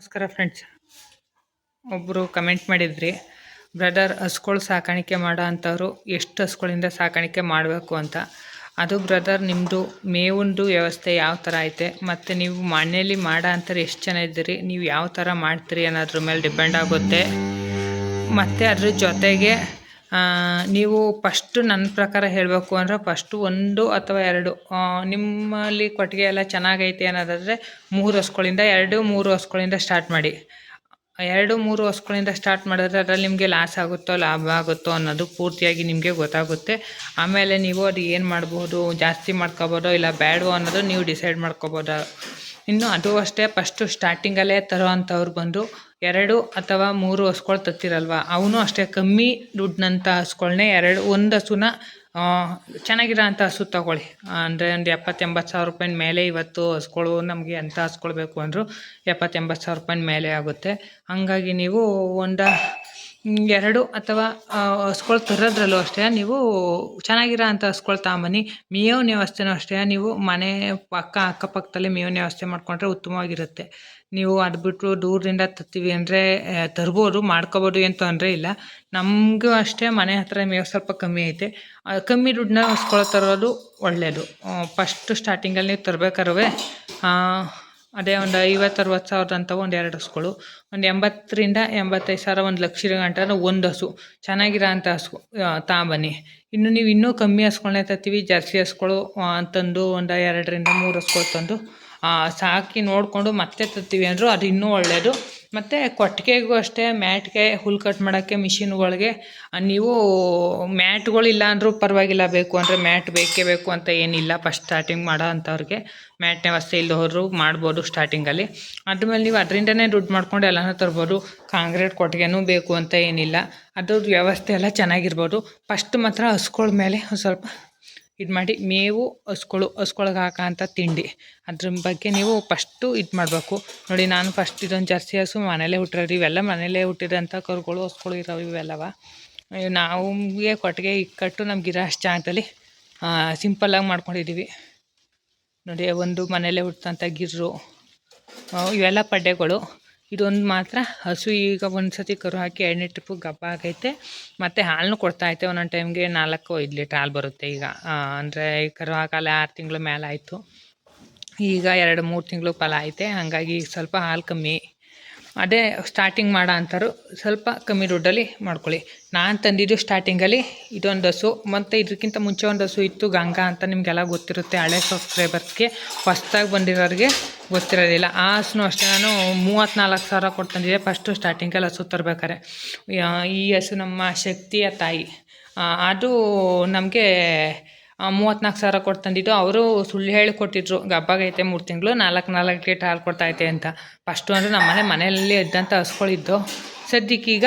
ನಮಸ್ಕಾರ ಫ್ರೆಂಡ್ಸ್. ಒಬ್ಬರು ಕಮೆಂಟ್ ಮಾಡಿದ್ರಿ, ಬ್ರದರ್ ಹಸುಗಳು ಸಾಕಾಣಿಕೆ ಮಾಡೋ ಅಂಥವ್ರು ಎಷ್ಟು ಹಸುಗಳಿಂದ ಸಾಕಾಣಿಕೆ ಮಾಡಬೇಕು ಅಂತ. ಅದು ಬ್ರದರ್ ನಿಮ್ಮದು ಮೇವುಂದು ವ್ಯವಸ್ಥೆ ಯಾವ ಥರ ಐತೆ ಮತ್ತು ನೀವು ಮನೆಯಲ್ಲಿ ಮಾಡೋ ಅಂಥವ್ರು ಎಷ್ಟು ಜನ ಇದ್ದೀರಿ, ನೀವು ಯಾವ ಥರ ಮಾಡ್ತೀರಿ ಅನ್ನೋದ್ರ ಮೇಲೆ ಡಿಪೆಂಡ್ ಆಗುತ್ತೆ. ಮತ್ತು ಅದ್ರ ಜೊತೆಗೆ ನೀವು ಫಸ್ಟು ನನ್ನ ಪ್ರಕಾರ ಹೇಳಬೇಕು ಅಂದರೆ ಫಸ್ಟು 1 ಅಥವಾ 2 ನಿಮ್ಮಲ್ಲಿ ಕೊಟ್ಟಿಗೆ ಎಲ್ಲ ಚೆನ್ನಾಗೈತೆ ಅನ್ನೋದಾದರೆ 3 ಹಸುಗಳಿಂದ 2-3 ಹಸುಗಳಿಂದ ಸ್ಟಾರ್ಟ್ ಮಾಡಿ. 2-3 ಹಸುಗಳಿಂದ ಸ್ಟಾರ್ಟ್ ಮಾಡಿದ್ರೆ ಅದರಲ್ಲಿ ನಿಮಗೆ ಲಾಸ್ ಆಗುತ್ತೋ ಲಾಭ ಆಗುತ್ತೋ ಅನ್ನೋದು ಪೂರ್ತಿಯಾಗಿ ನಿಮಗೆ ಗೊತ್ತಾಗುತ್ತೆ. ಆಮೇಲೆ ನೀವು ಅದು ಏನು ಮಾಡ್ಬೋದು, ಜಾಸ್ತಿ ಮಾಡ್ಕೊಬೋದೋ ಇಲ್ಲ ಬೇಡವೋ ಅನ್ನೋದು ನೀವು ಡಿಸೈಡ್ ಮಾಡ್ಕೊಬೋದು. ಇನ್ನು ಅದು ಅಷ್ಟೇ, ಫಸ್ಟು ಸ್ಟಾರ್ಟಿಂಗಲ್ಲೇ ತರೋ ಅಂಥವ್ರು ಬಂದು 2 ಅಥವಾ 3 ಹಸುಗಳು ತತ್ತಿರಲ್ವ, ಅವನು ಅಷ್ಟೇ ಕಮ್ಮಿ ದುಡ್ಡಿನಂಥ ಹಸುಗಳ್ನೇ 1 ಹಸುನ ಚೆನ್ನಾಗಿರೋ ಅಂಥ ಹಸು ತೊಗೊಳ್ಳಿ. ಅಂದರೆ ಒಂದು 70-80 ಸಾವಿರ ರೂಪಾಯಿನ ಮೇಲೆ ಇವತ್ತು ಹಸುಗಳು ನಮಗೆ ಅಂಥ ಹಸುಗಳು ಬೇಕು ಅಂದರು 70-80 ಸಾವಿರ ರೂಪಾಯಿನ ಮೇಲೆ ಆಗುತ್ತೆ. ಹಾಗಾಗಿ ನೀವು ಒಂದು 2 ಅಥವಾ ಹಸುಗಳು ತರೋದ್ರಲ್ಲೂ ಅಷ್ಟೇ ನೀವು ಚೆನ್ನಾಗಿರೋ ಅಂಥ ಹಸುಗಳು ತಗೊಂಬನ್ನಿ. ಮೇವಿನ ವ್ಯವಸ್ಥೆನೂ ಅಷ್ಟೇ, ನೀವು ಮನೆ ಅಕ್ಕಪಕ್ಕದಲ್ಲಿ ಮೇವಿನ ವ್ಯವಸ್ಥೆ ಮಾಡಿಕೊಂಡ್ರೆ ಉತ್ತಮವಾಗಿರುತ್ತೆ. ನೀವು ಅದು ಬಿಟ್ಟು ದೂರದಿಂದ ತರ್ತೀವಿ ಅಂದರೆ ತರ್ಬೋದು, ಮಾಡ್ಕೊಬೋದು, ಏನು ತೊಂದರೆ ಇಲ್ಲ. ನಮಗೂ ಅಷ್ಟೇ ಮನೆ ಹತ್ತಿರ ಮೇವು ಸ್ವಲ್ಪ ಕಮ್ಮಿ ಐತೆ, ಕಮ್ಮಿ ದುಡ್ಡನ್ನ ಹಸುಗಳು ತರೋದು ಒಳ್ಳೆಯದು. ಫಸ್ಟು ಸ್ಟಾರ್ಟಿಂಗಲ್ಲಿ ನೀವು ತರಬೇಕಾದ್ರೆ ಅದೇ ಒಂದು 50-60 ಸಾವಿರದಂಥ ಒಂದು 2 ಹಸುಗಳು, ಒಂದು 80-85 ಸಾವಿರ, 1 ಲಕ್ಷ ಗಂಟ ಒಂದು ಹಸು ಚೆನ್ನಾಗಿರೋ ಅಂಥ ಹಸು ತಗೊಂಬನ್ನಿ. ನೀವು ಇನ್ನೂ ಕಮ್ಮಿ ಹಸುಗಳನ್ನೇ ತರ್ತೀವಿ, ಜರ್ಸಿ ಹಸುಗಳು ತಂದು ಒಂದು 2-3 ಹಸುಗಳು ತಂದು ಸಾಕಿ ನೋಡಿಕೊಂಡು ಮತ್ತೆ ತರ್ತೀವಿ ಅಂದರೂ ಅದು ಇನ್ನೂ ಒಳ್ಳೆಯದು. ಮತ್ತು ಕೊಟ್ಟಿಗೆಗೂ ಅಷ್ಟೇ, ಮ್ಯಾಟ್ಗೆ ಹುಲ್ಲು ಕಟ್ ಮಾಡೋಕ್ಕೆ ಮಿಷಿನ್ಗಳಿಗೆ ನೀವು ಮ್ಯಾಟ್ಗಳಿಲ್ಲ ಅಂದರೂ ಪರವಾಗಿಲ್ಲ, ಬೇಕು ಅಂದರೆ ಮ್ಯಾಟ್ ಬೇಕೇ ಬೇಕು ಅಂತ ಏನಿಲ್ಲ. ಫಸ್ಟ್ ಸ್ಟಾರ್ಟಿಂಗ್ ಮಾಡೋ ಅಂಥವ್ರಿಗೆ ಮ್ಯಾಟ್ನ ವ್ಯವಸ್ಥೆ ಇಲ್ಲದವರು ಮಾಡ್ಬೋದು ಸ್ಟಾರ್ಟಿಂಗಲ್ಲಿ. ಅದ್ಮೇಲೆ ನೀವು ಅದರಿಂದನೇ ದುಡ್ಡು ಮಾಡ್ಕೊಂಡು ಎಲ್ಲನೂ ತರ್ಬೋದು. ಕಾಂಕ್ರೀಟ್ ಕೊಟ್ಟಿಗೆನೂ ಬೇಕು ಅಂತ ಏನಿಲ್ಲ, ಅದ್ರದ್ದು ವ್ಯವಸ್ಥೆ ಎಲ್ಲ ಚೆನ್ನಾಗಿರ್ಬೋದು. ಫಸ್ಟ್ ಮಾತ್ರ ಹಸುಗಳ ಮೇಲೆ ಒಂದು ಸ್ವಲ್ಪ ಇದು ಮಾಡಿ, ಮೇವು ಹಸುಗಳ್ಗೆ ಹಾಕೋಂಥ ತಿಂಡಿ ಅದ್ರ ಬಗ್ಗೆ ನೀವು ಫಸ್ಟು ಇದು ಮಾಡಬೇಕು. ನೋಡಿ, ನಾನು ಫಸ್ಟ್ ಇದೊಂದು ಜರ್ಸಿ ಹಸು ಮನೇಲೇ ಹುಟ್ಟಿರೋದು, ಇವೆಲ್ಲ ಮನೇಲೇ ಹುಟ್ಟಿರೋಂಥ ಕರುಗಳು ಹಸುಗಳು ಇರೋವು ಇವೆಲ್ಲವ. ನಮಗೆ ಕೊಟ್ಟಿಗೆ ಇಕ್ಕಟ್ಟು ನಮಗಿರೋ ಅಷ್ಟು ಜಾಗದಲ್ಲಿ ಸಿಂಪಲ್ಲಾಗಿ ಮಾಡ್ಕೊಂಡಿದ್ದೀವಿ. ನೋಡಿ, ಒಂದು ಮನೇಲೇ ಹುಟ್ಟಿದಂಥ ಗಿರ್ರು ಇವೆಲ್ಲ ಪಡ್ಡೆಗಳು. ಇದೊಂದು ಮಾತ್ರ ಹಸು ಈಗ ಒಂದು ಸತಿ ಕರು ಹಾಕಿ 2ನೇ ಟ್ರಿಪ್ಪು ಗಬ್ಬ ಆಗೈತೆ, ಮತ್ತು ಹಾಲನ್ನು ಕೊಡ್ತಾಯಿತೆ. ಒಂದೊಂದು ಟೈಮ್ಗೆ 4-5 ಲೀಟ್ರ್ ಹಾಲು ಬರುತ್ತೆ. ಈಗ ಅಂದರೆ ಕರು ಹಾಕಲ್ಲ 6 ತಿಂಗಳು ಮೇಲೆ ಆಯಿತು, ಈಗ 2-3 ತಿಂಗಳು ಫಲ ಐತೆ. ಹಾಗಾಗಿ ಸ್ವಲ್ಪ ಹಾಲು ಕಮ್ಮಿ. ಅದೇ ಸ್ಟಾರ್ಟಿಂಗ್ ಮಾಡೋ ಅಂಥವ್ರು ಸ್ವಲ್ಪ ಕಮ್ಮಿ ದುಡ್ಡಲ್ಲಿ ಮಾಡ್ಕೊಳ್ಳಿ. ನಾನು ತಂದಿದ್ದು ಸ್ಟಾರ್ಟಿಂಗಲ್ಲಿ ಇದೊಂದು ಹಸು, ಮತ್ತು ಇದಕ್ಕಿಂತ ಮುಂಚೆ ಒಂದು ಹಸು ಇತ್ತು ಗಂಗಾ ಅಂತ, ನಿಮಗೆಲ್ಲ ಗೊತ್ತಿರುತ್ತೆ. ಹಳೆ ಸಬ್ಸ್ಕ್ರೈಬರ್ಸ್ಗೆ, ಹೊಸ್ದಾಗಿ ಬಂದಿರೋರಿಗೆ ಗೊತ್ತಿರೋದಿಲ್ಲ. ಆ ಹಸುನು ಅಷ್ಟೇ ನಾನು 34 ಸಾವಿರ ಕೊಟ್ಟು ತಂದಿದ್ದೆ ಫಸ್ಟು ಸ್ಟಾರ್ಟಿಂಗಲ್ಲಿ ಹಸು ತರಬೇಕಾರೆ. ಈ ಹಸು ನಮ್ಮ ಶಕ್ತಿಯ ತಾಯಿ, ಅದು ನಮಗೆ 34 ಸಾವಿರ ಕೊಟ್ಟು ತಂದಿದ್ದು. ಅವರು ಸುಳ್ಳು ಹೇಳಿ ಕೊಟ್ಟಿದ್ರು, ಗಬ್ಬಾಗೈತೆ 3 ತಿಂಗಳು 4 ಲೀಟ್ರ್ ಹಾಲು ಕೊಡ್ತಾಯಿತೆ ಅಂತ. ಫಸ್ಟು ಅಂದರೆ ನಮ್ಮ ಮನೆಯಲ್ಲಿ ಇದ್ದಂಥ ಹಸುಗಳಿದ್ದು. ಸದ್ಯಕ್ಕೀಗ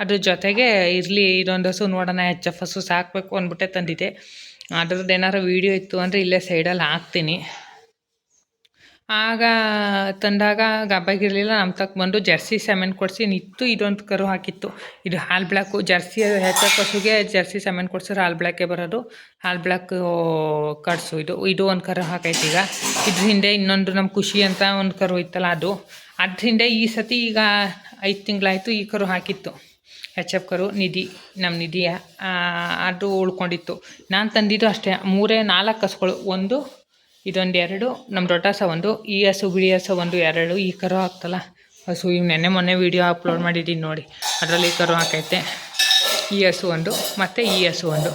ಅದ್ರ ಜೊತೆಗೆ ಇರಲಿ, ಇದೊಂದು ಹಸು ನೋಡೋಣ, HF ಹಸು ಸಾಕಬೇಕು ಅಂದ್ಬಿಟ್ಟೆ ತಂದಿದ್ದೆ. ಅದ್ರದ್ದು ಏನಾರು ವೀಡಿಯೋ ಇತ್ತು ಅಂದರೆ ಇಲ್ಲೇ ಸೈಡಲ್ಲಿ ಹಾಕ್ತೀನಿ. ಆಗ ತಂದಾಗ ಗಬ್ಬಾಗಿರಲಿಲ್ಲ, ನಮ್ಮ ತಕ್ಕ ಬಂದು ಜರ್ಸಿ ಸೆಮೆನ್ ಕೊಡಿಸಿ ನಿತ್ತು. ಇದೊಂದು ಕರು ಹಾಕಿತ್ತು, ಇದು ಹಾಲು ಬ್ಲ್ಯಾಕು. ಜರ್ಸಿ HF ಹಸುಗೆ ಜರ್ಸಿ ಸೆಮೆನ್ ಕೊಡ್ಸಿದ್ರೆ ಹಾಲು ಬ್ಲ್ಯಾಕೇ ಬರೋದು, ಹಾಲು ಬ್ಲ್ಯಾಕ್ ಕಟ್ಸು. ಇದು ಒಂದು ಕರು ಹಾಕೈತೆ. ಈಗ ಇದ್ರ ಹಿಂದೆ ಇನ್ನೊಂದು ನಮ್ಮ ಖುಷಿ ಅಂತ ಒಂದು ಕರು ಇತ್ತಲ್ಲ, ಅದ್ರ ಹಿಂದೆ ಈ ಸತಿ ಈಗ 5 ತಿಂಗಳಾಯಿತು ಈ ಕರು ಹಾಕಿತ್ತು. HF ಕರು ನಿಧಿ, ನಮ್ಮ ನಿಧಿಯ ಅದು ಉಳ್ಕೊಂಡಿತ್ತು. ನಾನು ತಂದಿದ್ದು ಅಷ್ಟೇ 3-4 ಹಸುಗಳು, ಒಂದು ಇದೊಂದು 2, ನಮ್ಮ ದೊಡ್ಡ ಹಸ ಒಂದು, ಈ ಹಸು ಬಿಳಿ ಹಸ ಒಂದು 2, ಈ ಕರು ಹಾಕ್ತಲ್ಲ ಹಸು, ಇವು ಮೊನ್ನೆ ವೀಡಿಯೋ ಅಪ್ಲೋಡ್ ಮಾಡಿದ್ದೀನಿ ನೋಡಿ, ಅದರಲ್ಲಿ ಕರು ಹಾಕೈತೆ. ಈ ಹಸು ಒಂದು ಮತ್ತು ಈ ಹಸು ಒಂದು.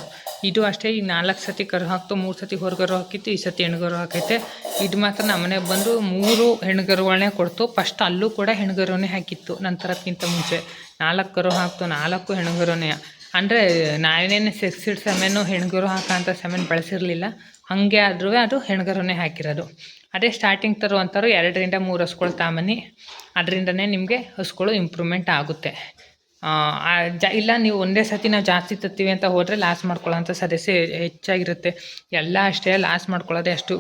ಇದು ಅಷ್ಟೇ, ಈಗ 4 ಸತಿ ಕರು ಹಾಕ್ತು, 3 ಸತಿ ಹೊರಗರು ಹಾಕಿತ್ತು, ಈ ಸತಿ ಹೆಣ್ಗರು ಹಾಕೈತೆ. ಇದು ಮಾತ್ರ ನಮ್ಮನೆಗೆ ಬಂದು 3 ಹೆಣ್ಗರುಗಳನ್ನೇ ಕೊಡ್ತು. ಫಸ್ಟ್ ಅಲ್ಲೂ ಕೂಡ ಹೆಣ್ಗರುನೇ ಹಾಕಿತ್ತು, ನಂತರಕ್ಕಿಂತ ಮುಂಚೆ 4 ಕರು ಹಾಕ್ತು, 4 ಹೆಣ್ಗರುನೇ. ಅಂದರೆ ನಾನೇನು ಸೆಕ್ಸಿಡ್ ಸೆಮೆನು ಹೆಣ್ಗರು ಹಾಕೋಂಥ ಸೆಮೆನ್ ಬಳಸಿರಲಿಲ್ಲ, ಹಾಗೆ ಆದ್ರೂ ಅದು ಹೆಣ್ಗರುನೇ ಹಾಕಿರೋದು. ಅದೇ ಸ್ಟಾರ್ಟಿಂಗ್ ತರುವಂಥವ್ರು 2-3 ಹಸುಗಳು ತಗೊಂಬನ್ನಿ, ಅದರಿಂದನೇ ನಿಮಗೆ ಹಸುಗಳು ಇಂಪ್ರೂವ್ಮೆಂಟ್ ಆಗುತ್ತೆ. ಇಲ್ಲ ನೀವು ಒಂದೇ ಸತಿ ನಾವು ಜಾಸ್ತಿ ತರ್ತೀವಿ ಅಂತ ಹೋದರೆ ಲಾಸ್ ಮಾಡ್ಕೊಳ್ಳೋಂಥ ಸದಸ್ಯ ಹೆಚ್ಚಾಗಿರುತ್ತೆ. ಎಲ್ಲ ಅಷ್ಟೇ, ಲಾಸ್ ಮಾಡ್ಕೊಳ್ಳೋದೇ ಅಷ್ಟು.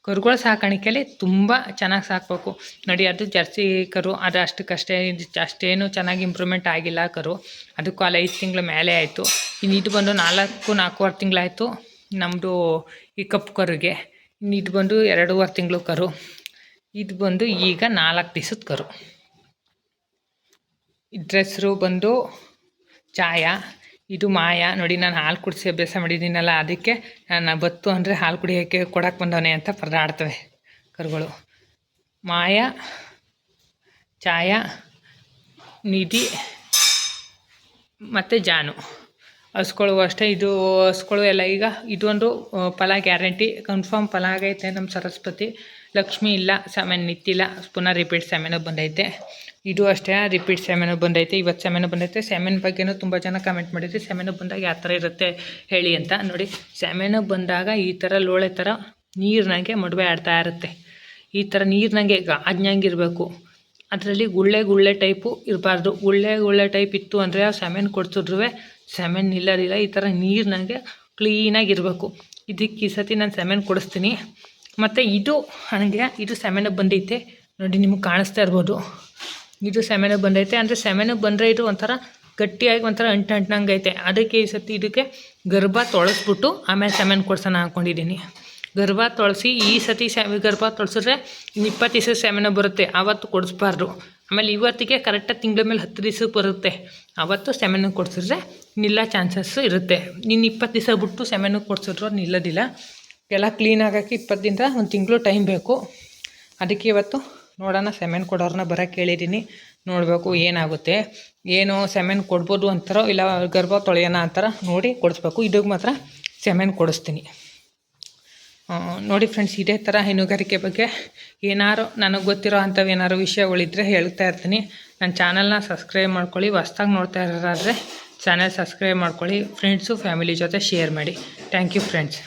ಕರುಗಳ ಸಾಕಾಣಿಕೆಯಲ್ಲಿ ತುಂಬ ಚೆನ್ನಾಗಿ ಸಾಕಬೇಕು. ನೋಡಿ, ಅದು ಜರ್ಸಿ ಕರು, ಅದು ಅಷ್ಟಕ್ಕಷ್ಟೇ, ಅಷ್ಟೇನು ಚೆನ್ನಾಗಿ ಇಂಪ್ರೂವ್ಮೆಂಟ್ ಆಗಿಲ್ಲ ಕರು. ಅದಕ್ಕೂ ಅಲ್ಲಿ 5 ತಿಂಗಳ ಮೇಲೆ ಆಯಿತು. ಇನ್ನು ಇದು ಬಂದು 4-4.5 ತಿಂಗಳಾಯಿತು ನಮ್ಮದು ಈ ಕಪ್ಪು ಕರುಗೆ. ಇನ್ನು ಇದು ಬಂದು 2.5 ತಿಂಗಳು ಕರು. ಇದು ಬಂದು ಈಗ 4 ದಿವಸದ ಕರು. ಇದ್ರ ಹೆಸರು ಬಂದು ಛಾಯಾ, ಇದು ಮಾಯಾ. ನೋಡಿ, ನಾನು ಹಾಲು ಕುಡಿಸಿ ಅಭ್ಯಾಸ ಮಾಡಿದ್ದೀನಲ್ಲ, ಅದಕ್ಕೆ ನಾನು ಬತ್ತು ಅಂದರೆ ಹಾಲು ಕುಡಿಯೋಕ್ಕೆ ಕೊಡಕ್ಕೆ ಬಂದವನೆ ಅಂತ ಪರದಾಡ್ತವೆ ಕರುಗಳು. ಮಾಯಾ, ಛಾಯಾ, ನಿಧಿ ಮತ್ತು ಜಾನು. ಹಸ್ಗಳು ಅಷ್ಟೇ. ಇದು ಹಸ್ಗಳು ಎಲ್ಲ ಈಗ ಇದೊಂದು ಫಲ ಗ್ಯಾರಂಟಿ ಕನ್ಫರ್ಮ್ ಫಲ ಆಗೈತೆ. ನಮ್ಮ ಸರಸ್ವತಿ ಲಕ್ಷ್ಮಿ ಇಲ್ಲ, ಸೆಮೆನ್ ನಿಂತಿಲ್ಲ, ಪುನಃ ರಿಪೀಟ್ ಸೆಮೆನು ಬಂದೈತೆ. ಇದು ಅಷ್ಟೇ, ರಿಪೀಟ್ ಸೆಮೆನು ಬಂದೈತೆ. ಇವತ್ತು ಸೆಮೆನು ಬಂದೈತೆ. ಸೆಮೆನ್ ಬಗ್ಗೆನೂ ತುಂಬ ಜನ ಕಮೆಂಟ್ ಮಾಡಿದ್ರಿ, ಸೆಮೆನು ಬಂದಾಗ ಯಾವ ಥರ ಇರುತ್ತೆ ಹೇಳಿ ಅಂತ. ನೋಡಿ, ಸೆಮೆನು ಬಂದಾಗ ಈ ಥರ ಲೋಳೆ ಥರ ನೀರಿನಾಗೆ ಮಡುವೆ ಆಡ್ತಾ ಇರುತ್ತೆ. ಈ ಥರ ನೀರಿನಾಗೆ ಗಾಜ್ಞಂಗಿರಬೇಕು. ಅದರಲ್ಲಿ ಗುಳ್ಳೆ ಟೈಪು ಇರಬಾರ್ದು. ಗುಳ್ಳೆ ಟೈಪ್ ಇತ್ತು ಅಂದರೆ ಆ ಸೆಮೆನ್ ಕೊಡ್ಸಿದ್ರೂ ಸೆಮೆನ್ ನಿಲ್ಲೋದಿಲ್ಲ. ಈ ಥರ ನೀರಿನಾಗೆ ಕ್ಲೀನಾಗಿರಬೇಕು. ಇದಕ್ಕೆ ಈ ಸತಿ ನಾನು ಸೆಮೆನ್ ಕೊಡಿಸ್ತೀನಿ. ಮತ್ತು ಇದು ನನಗೆ ಇದು ಸೆಮೆನು ಬಂದೈತೆ. ನೋಡಿ, ನಿಮಗೆ ಕಾಣಿಸ್ತಾ ಇರ್ಬೋದು, ಇದು ಸೆಮೆನು ಬಂದೈತೆ. ಅಂದರೆ ಸೆಮೆನು ಬಂದರೆ ಇದು ಒಂಥರ ಗಟ್ಟಿಯಾಗಿ ಒಂಥರ ಅಂಟಂಗೆ ಐತೆ. ಅದಕ್ಕೆ ಈ ಸತಿ ಇದಕ್ಕೆ ಗರ್ಭ ತೊಳಸ್ಬಿಟ್ಟು ಆಮೇಲೆ ಸೆಮೆನ್ ಕೊಡ್ಸೋಣ ಅಂದ್ಕೊಂಡಿದ್ದೀನಿ. ಗರ್ಭ ತೊಳಸಿ ಈ ಸತಿ ಗರ್ಭ ತೊಳಸಿದ್ರೆ 20 ದಿವಸ ಸೆಮೆನು ಬರುತ್ತೆ, ಆವತ್ತು ಕೊಡಿಸ್ಬಾರ್ದು. ಆಮೇಲೆ ಇವತ್ತಿಗೆ ಕರೆಕ್ಟಾಗಿ ತಿಂಗಳ ಮೇಲೆ 10 ದಿವಸಕ್ಕೆ ಬರುತ್ತೆ, ಆವತ್ತು ಸೆಮೆನು ಕೊಡಿಸಿದ್ರೆ ನಿಲ್ಲ ಚಾನ್ಸಸ್ಸು ಇರುತ್ತೆ. ಇನ್ನು 20 ದಿವಸ ಬಿಟ್ಟು ಸೆಮೆನು ಕೊಡಿಸಿದ್ರು ನಿಲ್ಲೋದಿಲ್ಲ. ಎಲ್ಲ ಕ್ಲೀನ್ ಆಗೋಕ್ಕೆ 20 ದಿನ 1 ತಿಂಗಳು ಟೈಮ್ ಬೇಕು. ಅದಕ್ಕೆ ಇವತ್ತು ನೋಡೋಣ, ಸೆಮೆನ್ ಕೊಡೋರನ್ನ ಬರೋಕ್ಕೆ ಹೇಳಿದ್ದೀನಿ. ನೋಡಬೇಕು ಏನಾಗುತ್ತೆ. ಏನು ಸೆಮೆನ್ ಕೊಡ್ಬೋದು ಅಂತಾರೋ ಇಲ್ಲ ಗರ್ಭ ತೊಳೆಯೋಣ ಅಂತಾರ ನೋಡಿ ಕೊಡಿಸ್ಬೇಕು. ಇದಕ್ಕೆ ಮಾತ್ರ ಸೆಮೆನ್ ಕೊಡಿಸ್ತೀನಿ. ನೋಡಿ ಫ್ರೆಂಡ್ಸ್, ಇದೇ ಥರ ಹೈನುಗಾರಿಕೆ ಬಗ್ಗೆ ಏನಾರು ನನಗೆ ಗೊತ್ತಿರೋ ಅಂಥವು ಏನಾರು ವಿಷಯಗಳಿದ್ದರೆ ಹೇಳ್ತಾ ಇರ್ತೀನಿ. ನನ್ನ ಚಾನಲ್ನ ಸಬ್ಸ್ಕ್ರೈಬ್ ಮಾಡ್ಕೊಳ್ಳಿ. ಹೊಸ್ದಾಗಿ ನೋಡ್ತಾ ಇರೋರಾದರೆ ಚಾನಲ್ ಸಬ್ಸ್ಕ್ರೈಬ್ ಮಾಡ್ಕೊಳ್ಳಿ. ಫ್ರೆಂಡ್ಸು ಫ್ಯಾಮಿಲಿ ಜೊತೆ ಶೇರ್ ಮಾಡಿ. Thank you friends.